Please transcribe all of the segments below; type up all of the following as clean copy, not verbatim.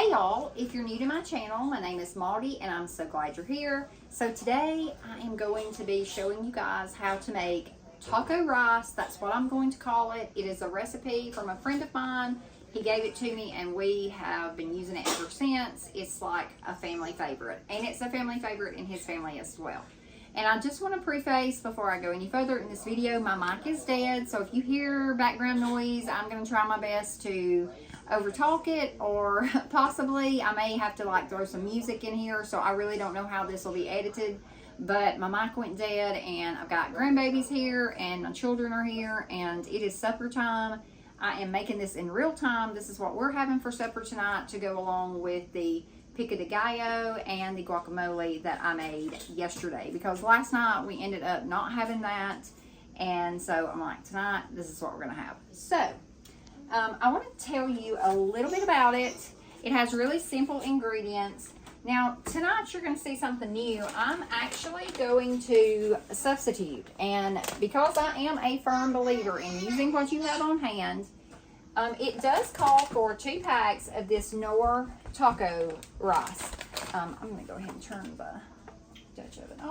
Hey y'all, if you're new to my channel, my name is Maudie and I'm so glad you're here. So today I am going to be showing you guys how to make taco rice. That's what I'm going to call it. It is a recipe from a friend of mine. He gave it to me and we have been using it ever since. It's like a family favorite, and it's a family favorite in his family as well. And I just want to preface before I go any further in this video, my mic is dead, so if you hear background noise, I'm going to try my best to overtalk it, or possibly I may have to like throw some music in here, so I really don't know how this will be edited. But my mic went dead and I've got grandbabies here and my children are here and it is supper time. I am making this in real time. This is what we're having for supper tonight to go along with the pico de gallo and the guacamole that I made yesterday, because last night we ended up not having that, and so I'm like, tonight this is what we're gonna have. So I want to tell you a little bit about it. It has really simple ingredients. Now tonight you're going to see something new. I'm actually going to substitute, and because I am a firm believer in using what you have on hand, it does call for 2 packs of this Knorr taco rice. I'm going to go ahead and turn the Dutch oven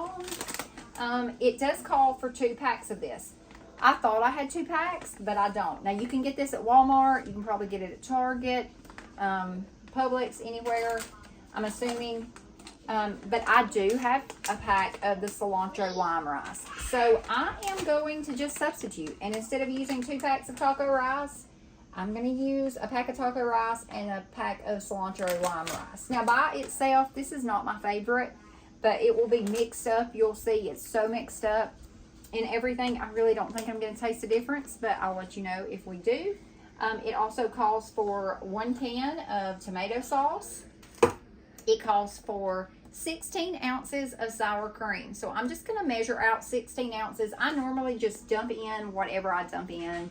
on. It does call for 2 packs of this. I thought I had 2 packs, but I don't. Now you can get this at Walmart. You can probably get it at Target, Publix, anywhere, I'm assuming. But I do have a pack of the cilantro lime rice. So I am going to just substitute. And instead of using 2 packs of taco rice, I'm going to use a pack of taco rice and a pack of cilantro lime rice. Now by itself, this is not my favorite, but it will be mixed up. You'll see it's so mixed up in everything. I really don't think I'm going to taste the difference, but I'll let you know if we do. It also calls for 1 can of tomato sauce. It calls for 16 ounces of sour cream. So I'm just going to measure out 16 ounces. I normally just dump in whatever I dump in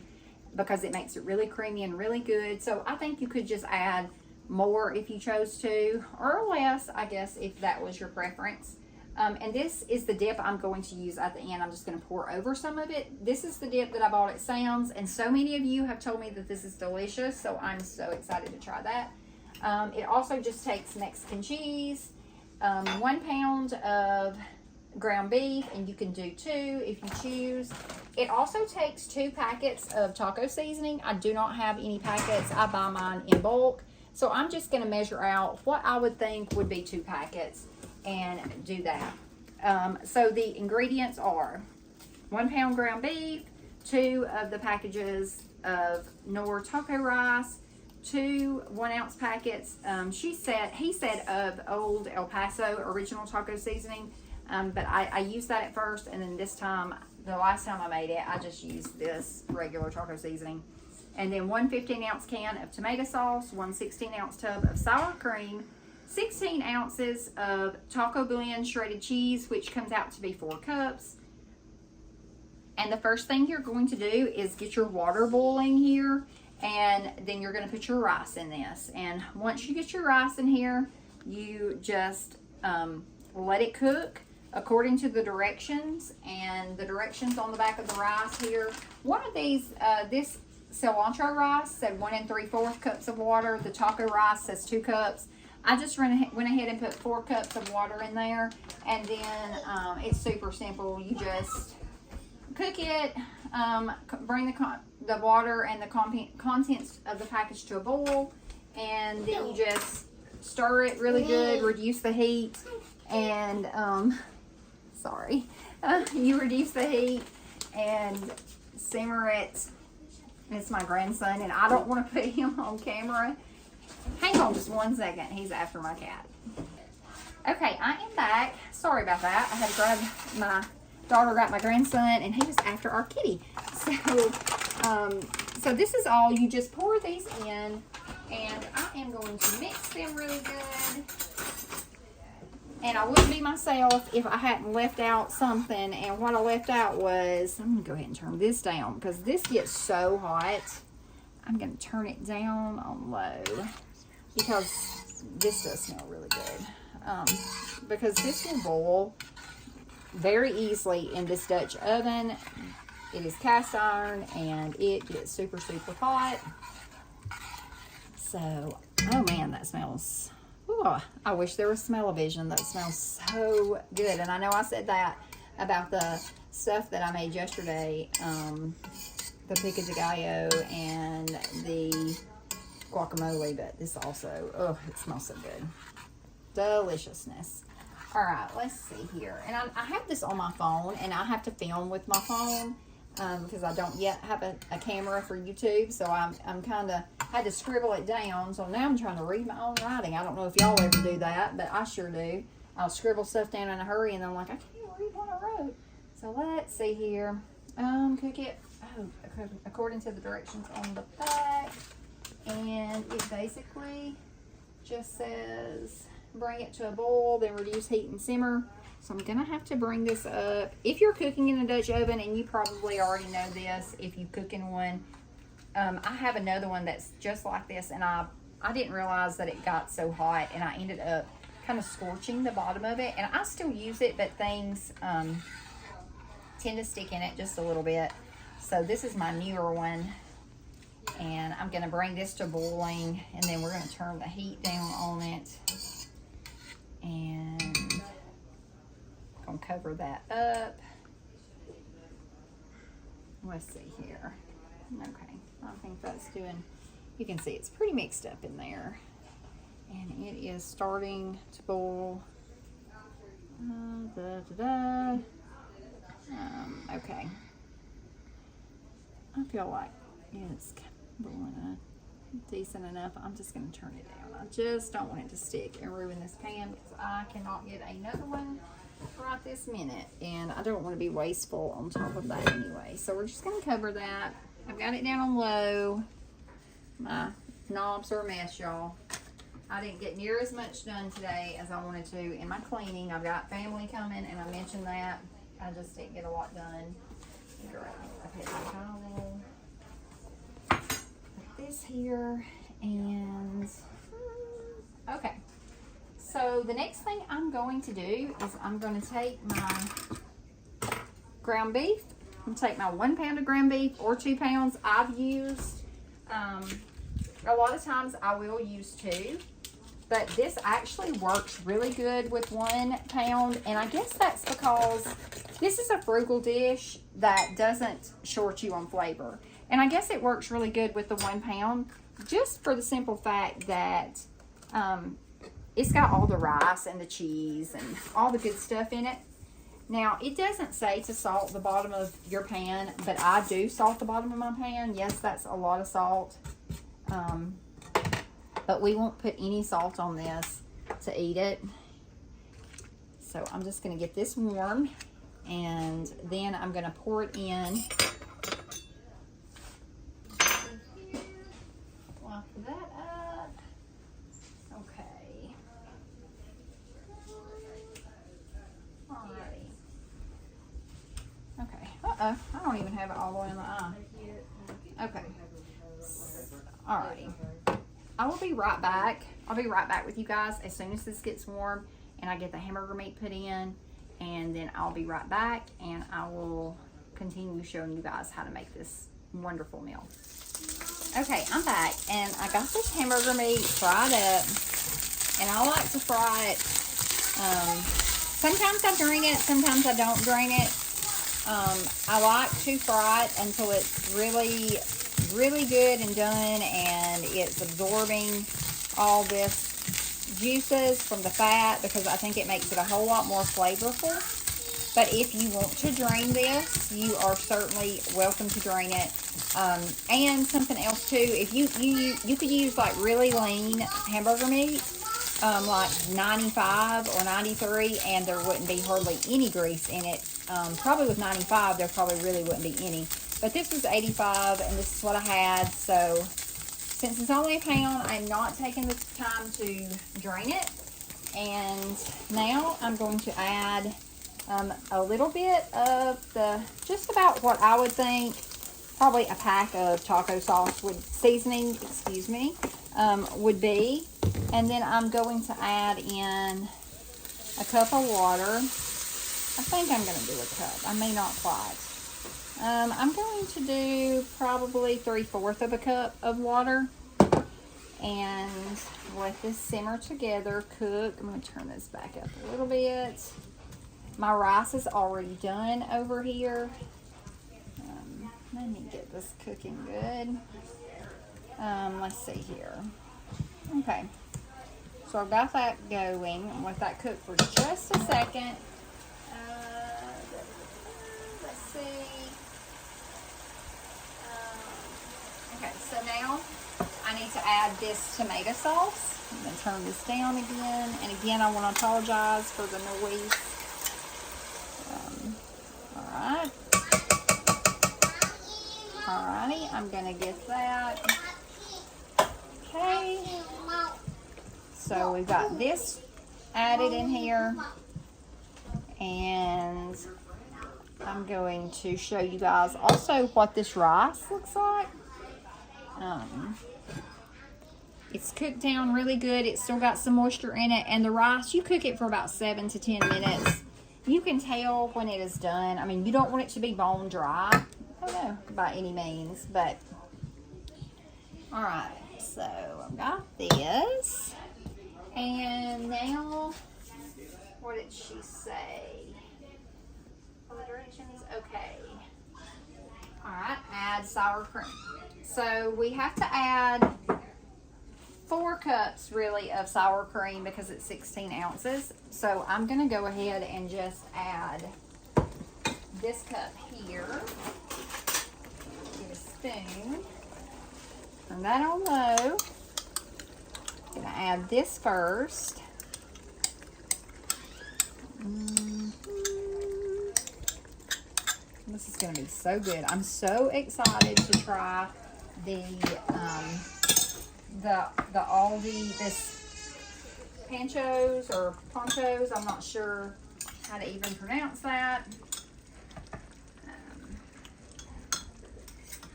because it makes it really creamy and really good. So I think you could just add more if you chose to, or less, I guess, if that was your preference. And this is the dip I'm going to use at the end. I'm just going to pour over some of it. This is the dip that I bought at Sam's, and so many of you have told me that this is delicious, so I'm so excited to try that. It also just takes Mexican cheese, 1 pound of ground beef, and you can do 2 if you choose. It also takes 2 packets of taco seasoning. I do not have any packets. I buy mine in bulk, so I'm just going to measure out what I would think would be 2 packets and do that. So the ingredients are 1 pound ground beef, 2 of the packages of Knorr taco rice, 2 1-ounce packets, he said of Old El Paso original taco seasoning, but I used that at first, and then this time, the last time I made it, I just used this regular taco seasoning. And then 1 15-ounce can of tomato sauce, 1 16-ounce tub of sour cream, 16 ounces of taco blend shredded cheese, which comes out to be 4 cups. And the first thing you're going to do is get your water boiling here, and then you're going to put your rice in this. And once you get your rice in here, you just let it cook according to the directions, and the directions on the back of the rice here. One of these, this cilantro rice said 1 3/4 cups of water. The taco rice says 2 cups. I just went ahead and put 4 cups of water in there, and then it's super simple. You just cook it, bring the water and the contents of the package to a boil, and then you just stir it really good, reduce the heat, and you reduce the heat and simmer it. It's my grandson, and I don't want to put him on camera. Hang on just 1 second. He's after my cat. Okay, I am back. Sorry about that. I had to grab my daughter, got my grandson, and he was after our kitty. So this is all. You just pour these in, and I am going to mix them really good. And I wouldn't be myself if I hadn't left out something. And what I left out was, I'm going to go ahead and turn this down because this gets so hot. I'm going to turn it down on low because this does smell really good. Because this will boil very easily in this Dutch oven. It is cast iron and it gets super, super hot. So Oh man, that smells, ooh, I wish there was smell-o-vision. That smells so good. And I know I said that about the stuff that I made yesterday, the pico de gallo and the guacamole, but this also, oh, it smells so good. Deliciousness. All right, let's see here. And I have this on my phone, and I have to film with my phone because I don't yet have a camera for YouTube, so I'm kind of had to scribble it down. So now I'm trying to read my own writing. I don't know if y'all ever do that, but I sure do. I'll scribble stuff down in a hurry, and then I'm like, I can't read what I wrote. So let's see here. Cook it, according to the directions on the back, and it basically just says bring it to a boil, then reduce heat and simmer. So I'm gonna have to bring this up. If you're cooking in a Dutch oven, and you probably already know this if you cook in one, I have another one that's just like this, and I didn't realize that it got so hot, and I ended up kind of scorching the bottom of it, and I still use it, but things tend to stick in it just a little bit. So this is my newer one, and I'm gonna bring this to boiling, and then we're gonna turn the heat down on it, and I'm gonna cover that up. Let's see here. Okay, I think that's doing, you can see it's pretty mixed up in there, and it is starting to boil. Okay, I feel like it's boiling decent enough. I'm just going to turn it down. I just don't want it to stick and ruin this pan, because I cannot get another one right this minute, and I don't want to be wasteful on top of that anyway. So we're just going to cover that. I've got it down on low. My knobs are a mess, y'all. I didn't get near as much done today as I wanted to in my cleaning. I've got family coming, and I mentioned that. I just didn't get a lot done. Grab a paper towel. Put this here, and okay. So the next thing I'm going to do is I'm going to take my ground beef. I'm going to take my 1 pound of ground beef, or 2 pounds. I've used, a lot of times I will use 2. But this actually works really good with 1 pound. And I guess that's because this is a frugal dish that doesn't short you on flavor. And I guess it works really good with the 1 pound, just for the simple fact that it's got all the rice and the cheese and all the good stuff in it. Now, it doesn't say to salt the bottom of your pan, but I do salt the bottom of my pan. Yes, that's a lot of salt. But we won't put any salt on this to eat it. So I'm just going to get this warm, and then I'm going to pour it in. Lock that up. Okay. Alrighty. Okay. I don't even have it all the way in the eye. Okay. Alrighty. I will be right back. I'll be right back with you guys as soon as this gets warm and I get the hamburger meat put in, and then I'll be right back, and I will continue showing you guys how to make this wonderful meal. Okay, I'm back, and I got this hamburger meat fried up, and I like to fry it. Sometimes I drain it, sometimes I don't drain it. I like to fry it until it's really good and done, and it's absorbing all this juices from the fat, because I think it makes it a whole lot more flavorful. But if you want to drain this, you are certainly welcome to drain it. And something else too, if you could use like really lean hamburger meat, like 95 or 93, and there wouldn't be hardly any grease in it. Probably with 95, there probably really wouldn't be any. But this was 85, and this is what I had. So since it's only a pound, I'm not taking the time to drain it. And now I'm going to add a little bit of just about what I would think probably a pack of taco sauce seasoning, excuse me, would be. And then I'm going to add in a cup of water. I think I'm going to do a cup. I may not quite. I'm going to do probably 3/4 of a cup of water. and let this simmer together, cook. I'm going to turn this back up a little bit. My rice is already done over here. Let me get this cooking good. Let's see here. Okay, so I've got that going. I'm let that cook for just a second. Let's see. Okay, so now I need to add this tomato sauce. I'm going to turn this down again. And again, I want to apologize for the noise. Alright. Alrighty, I'm going to get that. Okay. So we've got this added in here. And I'm going to show you guys also what this rice looks like. It's cooked down really good. It's still got some moisture in it. And the rice, you cook it for about 7 to 10 minutes. You can tell when it is done. I mean, you don't want it to be bone dry. I don't know by any means, but all right. So I've got this. And now, what did she say? The directions, okay. All right, add sour cream. So we have to add 4 cups really of sour cream because it's 16 ounces. So I'm gonna go ahead and just add this cup here. Get a spoon. Turn that on low. Gonna add this first. This is gonna be so good. I'm so excited to try the Aldi, this panchos or ponchos. I'm not sure how to even pronounce that.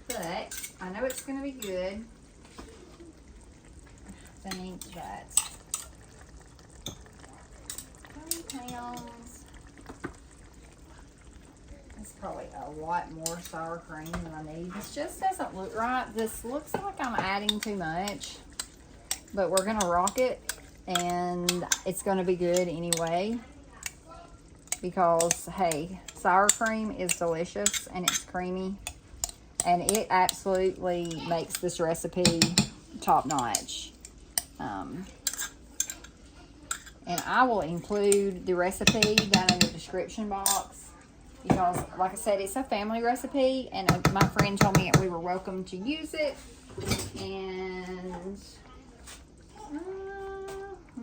But I know it's gonna be good. I think that 20 pounds. That's probably a lot more sour cream than I need. This just doesn't look right. This looks like I'm adding too much, but we're gonna rock it and it's gonna be good anyway because hey, sour cream is delicious and it's creamy and it absolutely makes this recipe top notch. And I will include the recipe down in the description box because, like I said, it's a family recipe, and my friend told me we were welcome to use it. And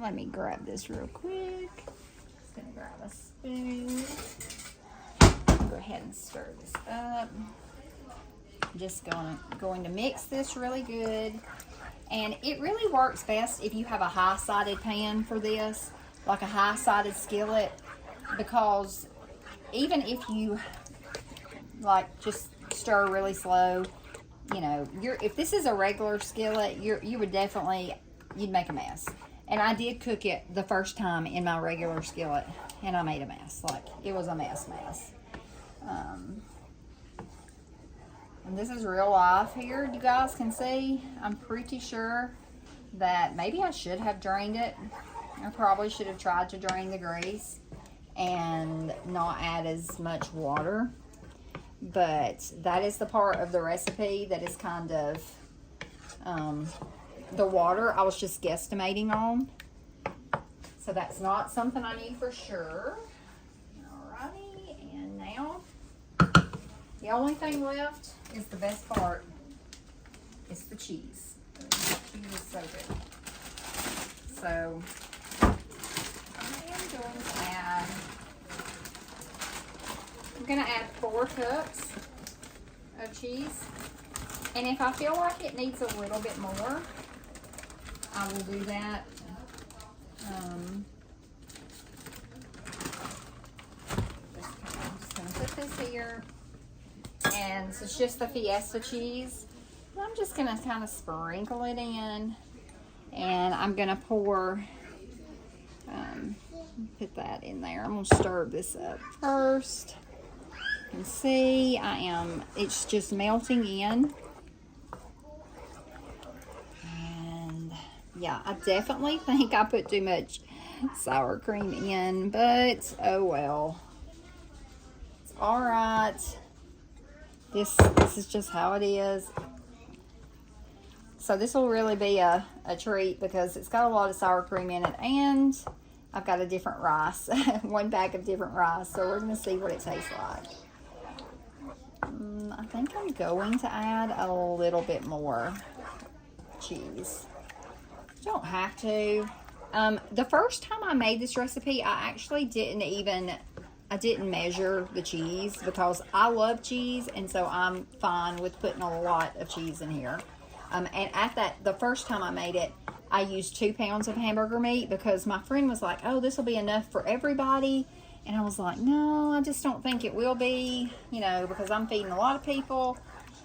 let me grab this real quick. Just gonna grab a spoon. Go ahead and stir this up. Just going to mix this really good. And it really works best if you have a high-sided pan for this, like a high-sided skillet, because even if you like just stir really slow, you know, if this is a regular skillet, you would definitely, you'd make a mess. And I did cook it the first time in my regular skillet, and I made a mess. Like, it was a mess. And this is real life here, you guys can see. I'm pretty sure that maybe I should have drained it. I probably should have tried to drain the grease and not add as much water. But that is the part of the recipe that is kind of the water I was just guesstimating on. So that's not something I need for sure. Alrighty, and now the only thing left is the best part. It's the cheese. The cheese is so good. So I'm going to add 4 cups of cheese. And if I feel like it needs a little bit more, I will do that. I'm just going to put this here. And so it's just the Fiesta cheese. I'm just going to kind of sprinkle it in. And I'm going to pour, put that in there. I'm going to stir this up first. You can see it's just melting in. And Yeah, I definitely think I put too much sour cream in, but oh well. It's all right. This is just how it is. So this will really be a treat because it's got a lot of sour cream in it, and I've got a different rice, one bag of different rice. So we're going to see what it tastes like. I think I'm going to add a little bit more cheese. You don't have to. The first time I made this recipe, I actually I didn't measure the cheese because I love cheese, and so I'm fine with putting a lot of cheese in here. And the first time I made it, I used 2 pounds of hamburger meat because my friend was like, oh, this will be enough for everybody. And I was like, no, I just don't think it will be, you know, because I'm feeding a lot of people.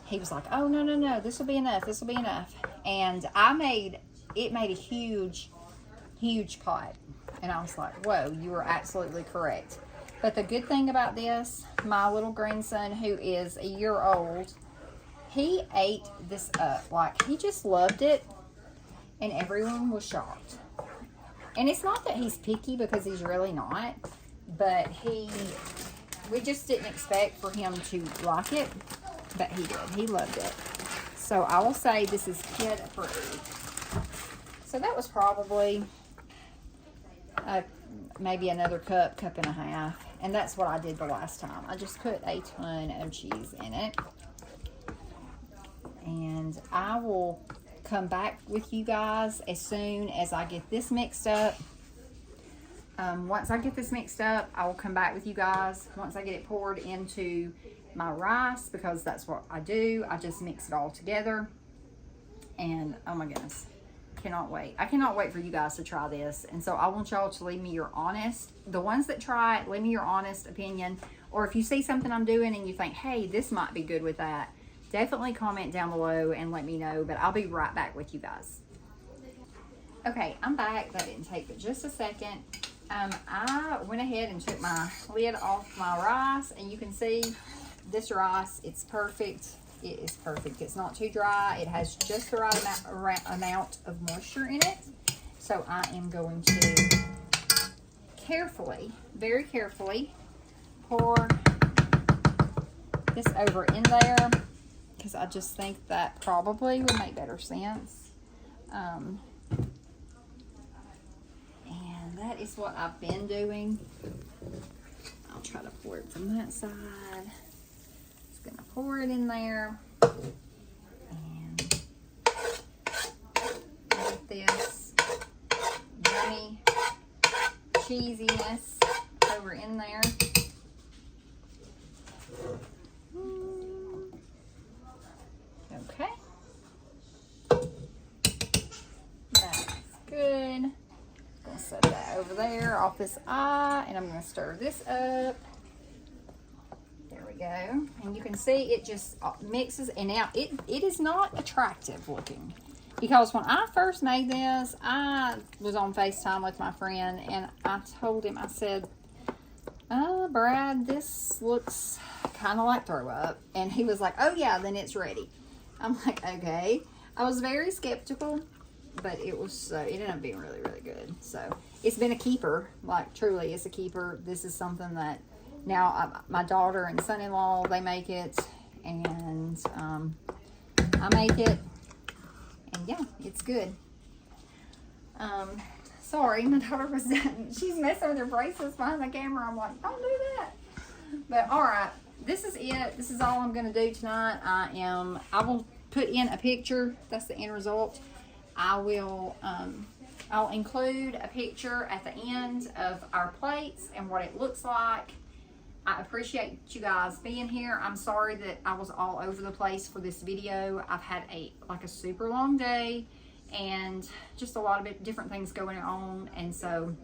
He was like, oh, no, this will be enough. This will be enough. And it made a huge, huge pot. And I was like, whoa, you were absolutely correct. But the good thing about this, my little grandson, who is a year old, he ate this up. Like, he just loved it. And everyone was shocked. And it's not that he's picky, because he's really not. But we just didn't expect for him to like it. But he did. He loved it. So I will say this is kid approved. So that was probably maybe another cup and a half. And that's what I did the last time. I just put a ton of cheese in it. And I will come back with you guys as soon as I get this mixed up. Once I get this mixed up, I will come back with you guys once I get it poured into my rice, because that's what I do. I just mix it all together. And oh my goodness, cannot wait. I cannot wait for you guys to try this. And so I want y'all to leave me your the ones that try it, leave me your honest opinion. Or if you see something I'm doing and you think, hey, this might be good with that, definitely comment down below and let me know. But I'll be right back with you guys. Okay, I'm back. That didn't take but just a second. I went ahead and took my lid off my rice, and you can see this rice, it's perfect. It is perfect. It's not too dry. It has just the right amount of moisture in it. So I am going to carefully, very carefully, pour this over in there, because I just think that probably would make better sense. And that is what I've been doing. I'll try to pour it from that side. Just gonna pour it in there. And get this yummy cheesiness over in there. Okay. That's good. Gonna set that over there off this eye, and I'm gonna stir this up. There we go. And you can see it just mixes, and now it is not attractive looking, because when I first made this, I was on FaceTime with my friend, and I told him, I said, Brad, this looks kind of like throw up. And he was like, oh yeah, then it's ready. I'm like, okay. I was very skeptical, but it ended up being really, really good. So it's been a keeper. Like, truly, it's a keeper. This is something that now my daughter and son-in-law, they make it, and I make it, and yeah, it's good. Sorry, my daughter was she's messing with her bracelets behind the camera. I'm like, don't do that. But all right, this is it. This is all I'm going to do tonight. I will put in a picture. That's the end result. I'll include a picture at the end of our plates and what it looks like. I appreciate you guys being here. I'm sorry that I was all over the place for this video. I've had a super long day and just a lot of different things going on. And so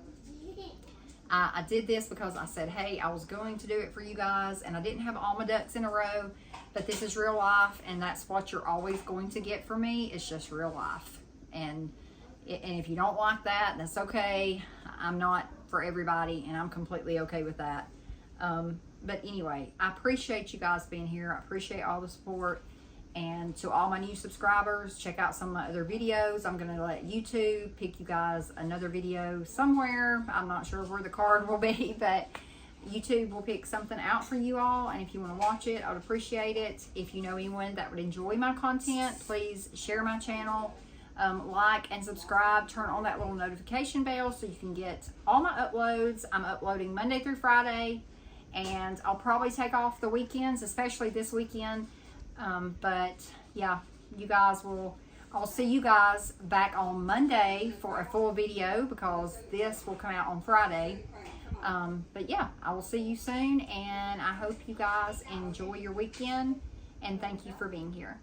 I did this because I said, hey, I was going to do it for you guys, and I didn't have all my ducks in a row, but this is real life, and that's what you're always going to get from me. It's just real life. And if you don't like that, that's okay. I'm not for everybody, and I'm completely okay with that. But anyway, I appreciate you guys being here. I appreciate all the support. And to all my new subscribers, check out some of my other videos. I'm going to let YouTube pick you guys another video somewhere. I'm not sure where the card will be, but YouTube will pick something out for you all. And if you want to watch it, I would appreciate it. If you know anyone that would enjoy my content, please share my channel. Like and subscribe. Turn on that little notification bell so you can get all my uploads. I'm uploading Monday through Friday. And I'll probably take off the weekends, especially this weekend. But yeah, I'll see you guys back on Monday for a full video because this will come out on Friday. But yeah, I will see you soon, and I hope you guys enjoy your weekend, and thank you for being here.